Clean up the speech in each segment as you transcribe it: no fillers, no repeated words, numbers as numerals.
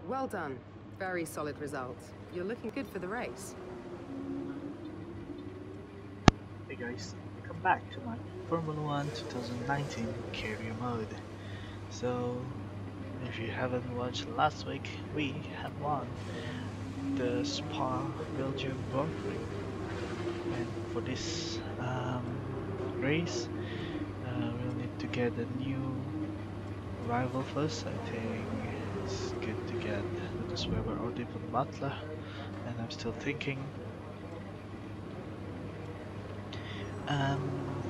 Well done. Very solid result. You're looking good for the race. Hey guys, welcome back to my Formula 1 2019 career mode. So, if you haven't watched last week, we have won the Spa Belgium Grand Prix. And for this race, we'll need to get a new rival first. I think it's good to get Lucas Weber or Devon Butler, and I'm still thinking.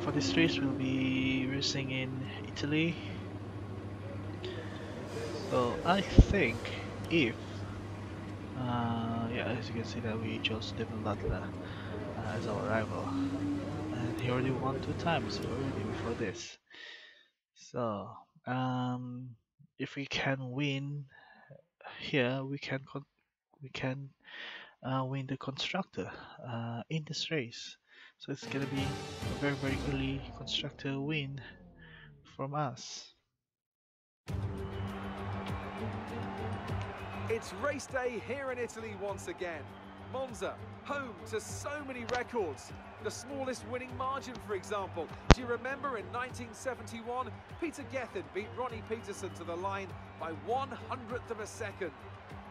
For this race, we'll be racing in Italy. So I think if, yeah, as you can see that we chose Devon Butler as our rival, and he already won 2 times already before this. So if we can win here, we can win the constructor in this race. So it's gonna be a very early constructor win from us. It's race day here in Italy once again. Monza, home to so many records. The smallest winning margin, for example. Do you remember in 1971, Peter Gethin beat Ronnie Peterson to the line by 1/100th of a second.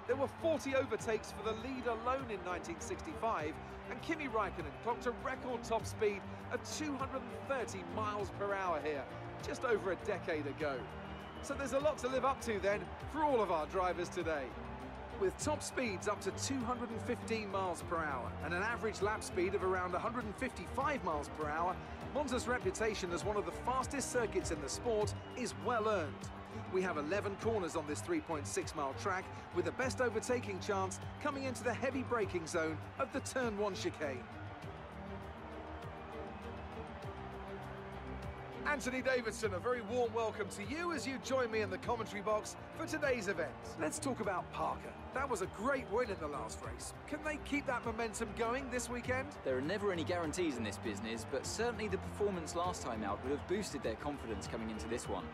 There were 40 overtakes for the lead alone in 1965, and Kimi Raikkonen clocked a record top speed of 230 miles per hour here, just over a decade ago. So there's a lot to live up to then for all of our drivers today. With top speeds up to 215 miles per hour and an average lap speed of around 155 miles per hour, Monza's reputation as one of the fastest circuits in the sport is well earned. We have 11 corners on this 3.6-mile track, with the best overtaking chance coming into the heavy braking zone of the Turn 1 chicane. Anthony Davidson, a very warm welcome to you as you join me in the commentary box for today's event. Let's talk about Parker. That was a great win in the last race. Can they keep that momentum going this weekend? There are never any guarantees in this business, but certainly the performance last time out would have boosted their confidence coming into this one.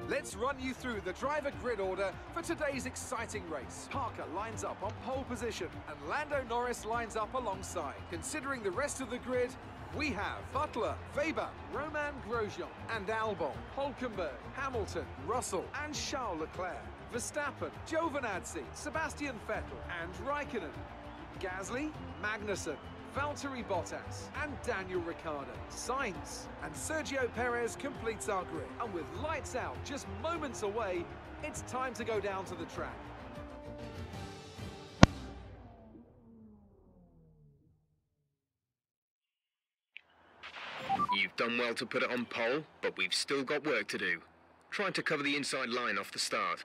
Let's run you through the driver grid order for today's exciting race. Parker lines up on pole position and Lando Norris lines up alongside. Considering the rest of the grid, we have Butler, Weber, Romain Grosjean and Albon, Hülkenberg, Hamilton, Russell and Charles Leclerc, Verstappen, Giovinazzi, Sebastian Vettel and Raikkonen, Gasly, Magnussen, Valtteri Bottas and Daniel Ricciardo. Sainz and Sergio Perez completes our grid. And with lights out just moments away, it's time to go down to the track. You've done well to put it on pole, but we've still got work to do. Trying to cover the inside line off the start.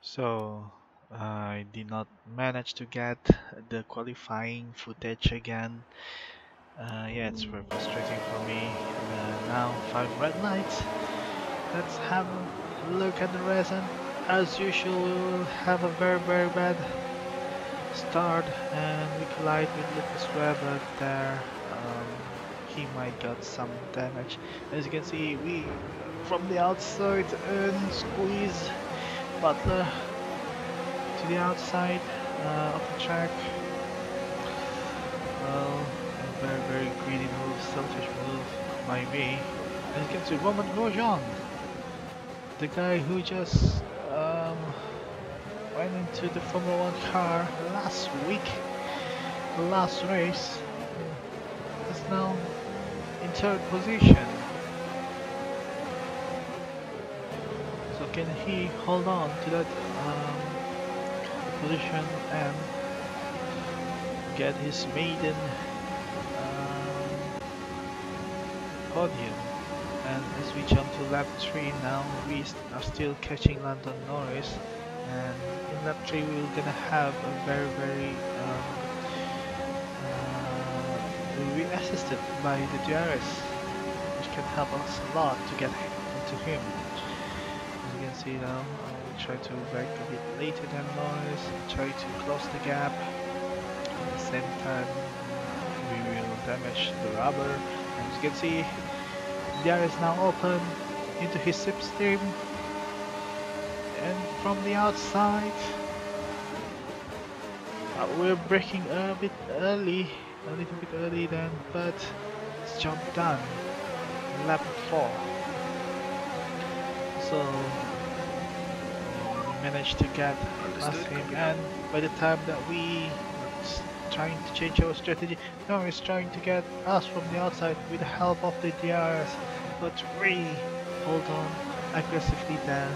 So I did not manage to get the qualifying footage again. Yeah, it's very frustrating for me. Now 5 red lights. Let's have a look at the race, and as usual we will have a very bad start, and we collide with Lucas Weber there. He might got some damage. As you can see, we from the outside and squeeze Butler to the outside of the track. Well, a very greedy move, selfish move by me. As you can see, Romain Grosjean, the guy who just went into the Formula 1 car last week, the last race, is now in 3rd position. So can he hold on to that position and get his maiden podium? And as we jump to lap 3 now, we are still catching Lando Norris, and in lap 3 we're gonna have a very we'll be assisted by the DRS, which can help us a lot to get into him. As you can see now, I will try to brake a bit later than Norris, try to close the gap. At the same time, we will damage the rubber. As you can see, There is now open into his slipstream, and from the outside, we're braking a bit early, a little bit early then, but it's job done. Lap 4. So we managed to get past him, and by the time that we trying to change our strategy, now he's trying to get us from the outside with the help of the DRS, but we hold on aggressively there,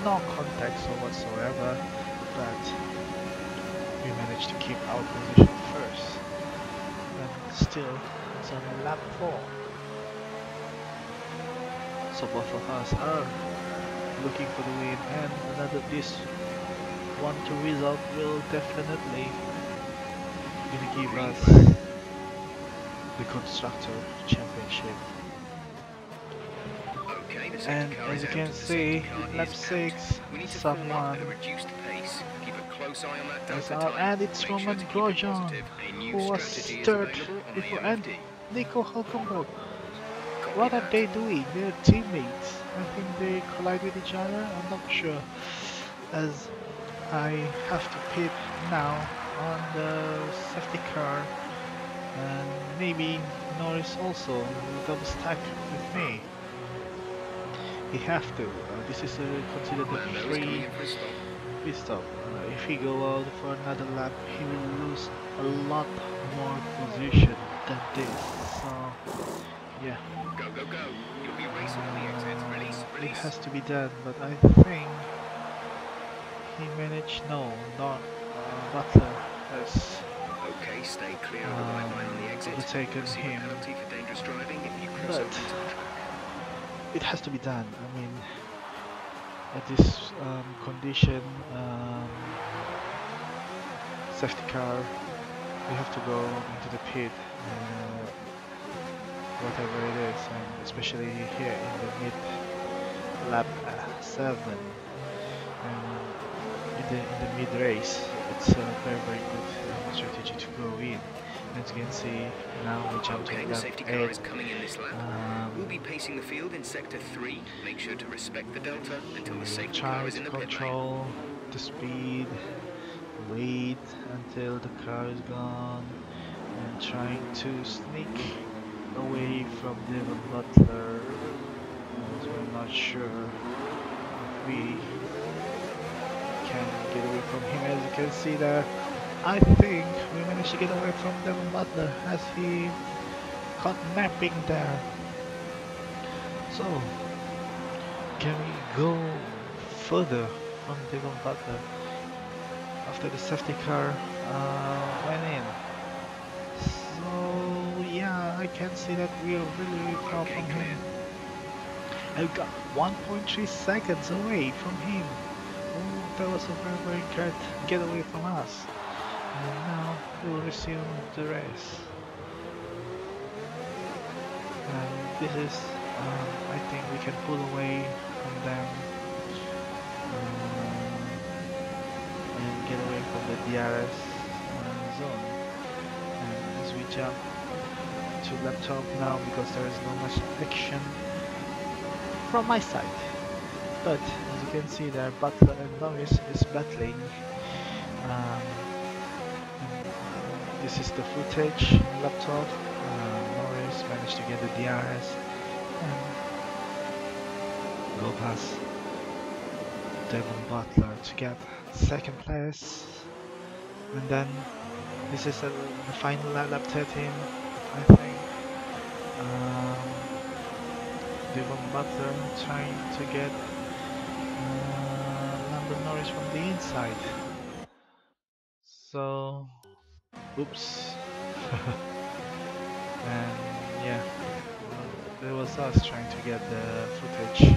no contact whatsoever, but we managed to keep our position first, and still it's on lap 4. So both of us are looking for the win, and another this 1-2 result will definitely gonna give us the Constructor Championship. Okay, the And safety car as is you out. can The see, safety car lap is 6, out. We need to form up someone at a reduced pace. Keep a close eye on that is delta out, time. and it's Make Roman sure to keep it Grosjean, positive. A new who was strategy is third available on the before, and MFD. Nico Hulkenberg. Copy What are that. they doing? They're teammates. I think they collide with each other. I'm not sure, as I have to pit now on the safety car, and maybe Norris also will double stack with me. He have to. This is considered a Lando is coming free in for a stop. pit stop. If he go out for another lap, he will lose a lot more position than this. So yeah, Go, go, go. You'll be racing on the exit. Release, it release. has to be done. But I think he managed. No, not Butler has Okay, stay clear of the white line on the exit. overtaken Receive a him. penalty for dangerous driving if you cross But over into the track. it has to be done. I mean, at this condition, safety car, we have to go into the pit, whatever it is, and especially here in the mid lap 7, and in the mid race, it's a very good strategy to go in. As you can see, now we jump to Okay, the lap safety car 8. is coming in this lap. We'll be pacing the field in sector 3. Make sure to respect the delta until the safety car Trying is in to the pit lane. control the speed, wait until the car is gone, and trying to sneak away from Devon Butler, as we're not sure if we can get away from him. As you can see there, I think we managed to get away from Devon Butler as he caught napping there. So, can we go further from Devon Butler after the safety car went in? So yeah, I can see that we are really far from him. I got 1.3 seconds away from him. Oh, that was a very good getaway from us. And now we'll resume the race. And this is, I think we can pull away from them and get away from the DRS zone. And as we jump to laptop now, because there is no much action from my side, but as you can see there, Butler and Norris is battling. This is the footage on laptop. Norris managed to get the DRS and go past Devon Butler to get second place, and then this is the final lap 13, I think. Devon Butler trying to get Lando Norris from the inside. So, oops. And yeah, there was us trying to get the footage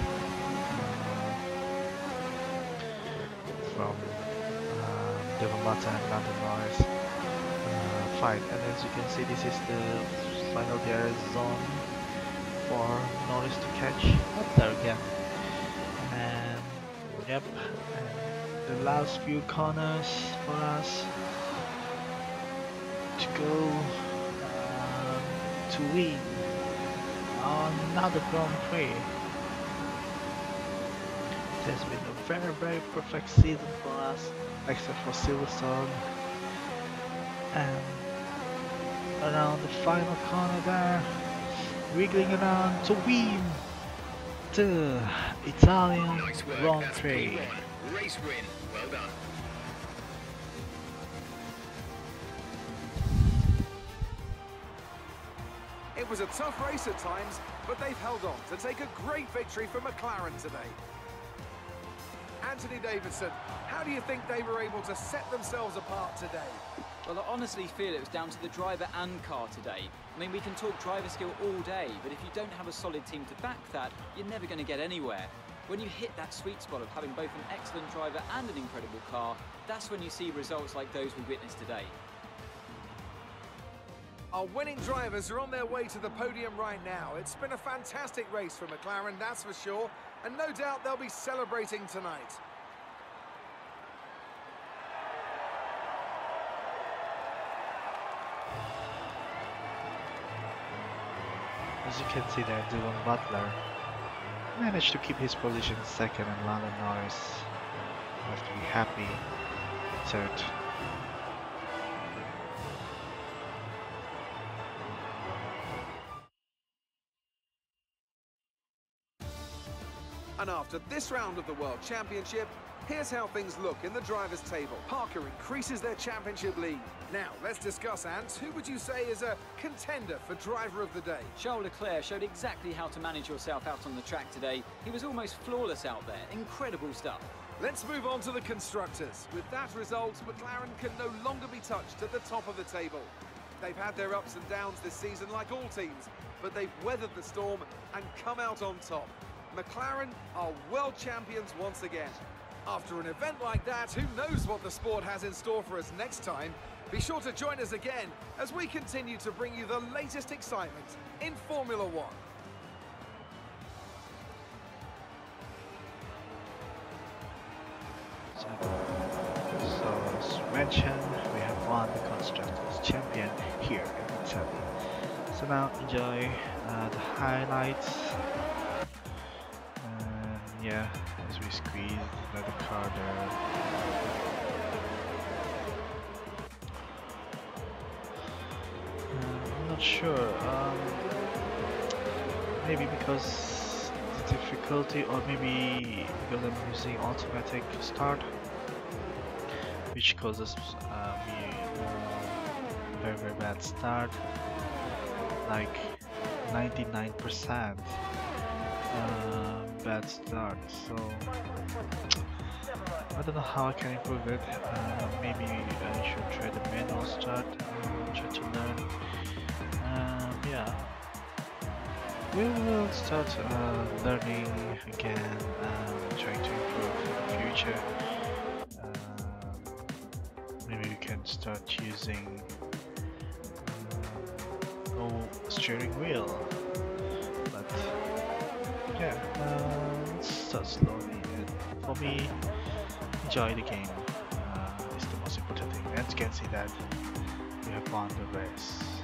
from Devon Butler and Lando Norris fight. And as you can see, this is the final DRS zone for Norris to catch Butler again. And yep, and the last few corners for us to go to win another Grand Prix. It has been a very perfect season for us, except for Silverstone. And around the final corner there, wiggling around to win the Italian Nice work, Grand that's Prix. P1. Race win, well done. It was a tough race at times, but they've held on to take a great victory for McLaren today. Anthony Davidson, how do you think they were able to set themselves apart today? Well, I honestly feel it was down to the driver and car today. I mean, we can talk driver skill all day, but if you don't have a solid team to back that, you're never going to get anywhere. When you hit that sweet spot of having both an excellent driver and an incredible car, that's when you see results like those we witnessed today. Our winning drivers are on their way to the podium right now. It's been a fantastic race for McLaren, that's for sure, and no doubt they'll be celebrating tonight. As you can see there, Dylan Butler managed to keep his position second, and Lando Norris have to be happy third. And after this round of the World Championship, here's how things look in the drivers' table. Parker increases their championship lead. Now, let's discuss, Ant. Who would you say is a contender for driver of the day? Charles Leclerc showed exactly how to manage yourself out on the track today. He was almost flawless out there. Incredible stuff. Let's move on to the constructors. With that result, McLaren can no longer be touched at the top of the table. They've had their ups and downs this season like all teams, but they've weathered the storm and come out on top. McLaren are world champions once again. After an event like that, who knows what the sport has in store for us next time? Be sure to join us again as we continue to bring you the latest excitement in Formula One. So, as mentioned, we have won the Constructors Champion here in Italy. So now enjoy the highlights. Yeah, as we squeeze another car there. I'm not sure. Maybe because the difficulty, or maybe because I'm using automatic start, which causes me very bad start, like 99%. Bad start, so I don't know how I can improve it. Maybe I should try the manual start, try to learn. Yeah, we will start learning again, trying to improve in the future. Maybe we can start using no steering wheel, but yeah, let's start slowly. And for me, enjoy the game is the most important thing. And you can see that we have won the race.